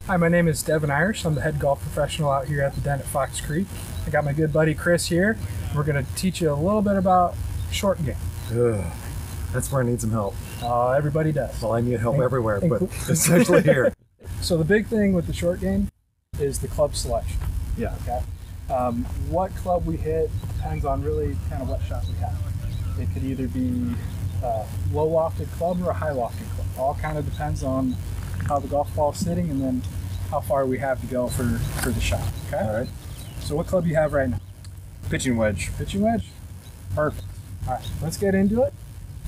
Hi, my name is Devin Irish. I'm the head golf professional out here at the den at Fox Creek. I got my good buddy Chris here. We're going to teach you a little bit about short game. Ugh, that's where I need some help. Everybody does. Well, I need help everywhere, but especially here. So the big thing with the short game is the club selection. Yeah. Okay. What club we hit depends on really kind of what shot we have. It could either be a low lofted club or a high lofted club. All kind of depends on how the golf ball is sitting and then how far we have to go for the shot. Okay. All right. So what club do you have right now? Pitching wedge. Pitching wedge? Perfect. All right, let's get into it.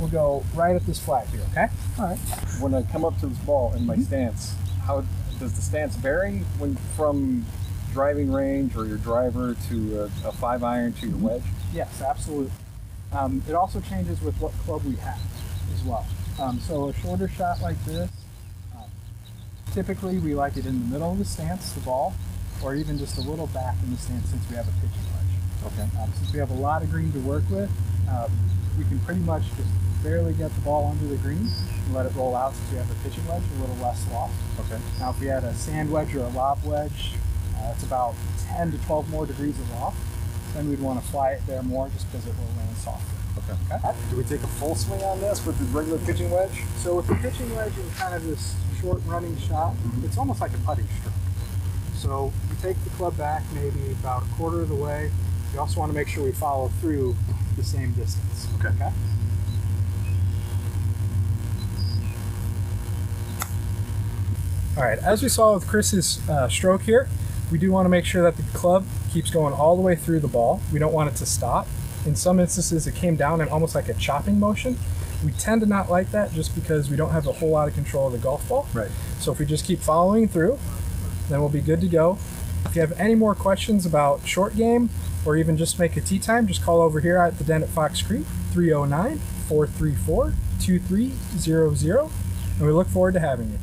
We'll go right at this flag here, okay? All right. When I come up to this ball in my stance, how does the stance vary from driving range or your driver to a 5-iron to your wedge? Yes, absolutely. It also changes with what club we have as well. So a shorter shot like this, typically we like it in the middle of the stance, the ball, or even just a little back in the stance since we have a pitching wedge. Okay. Since we have a lot of green to work with, we can pretty much just barely get the ball under the green and let it roll out since we have a pitching wedge, a little less loft. Okay. Now if we had a sand wedge or a lob wedge, it's about 10 to 12 more degrees of loft. Then we'd want to fly it there more just because it will land softer. Okay. Do we take a full swing on this with the regular pitching wedge? So with the pitching wedge and kind of this short running shot, it's almost like a putting stroke. So you take the club back maybe about a quarter of the way. You also want to make sure we follow through the same distance. Okay. All right, as we saw with Chris's stroke here, we do want to make sure that the club keeps going all the way through the ball. We don't want it to stop. In some instances, it came down in almost like a chopping motion. We tend to not like that just because we don't have a whole lot of control of the golf ball. Right. So if we just keep following through, then we'll be good to go. If you have any more questions about short game or even just make a tee time, just call over here at the den at Fox Creek, 309-434-2300, and we look forward to having you.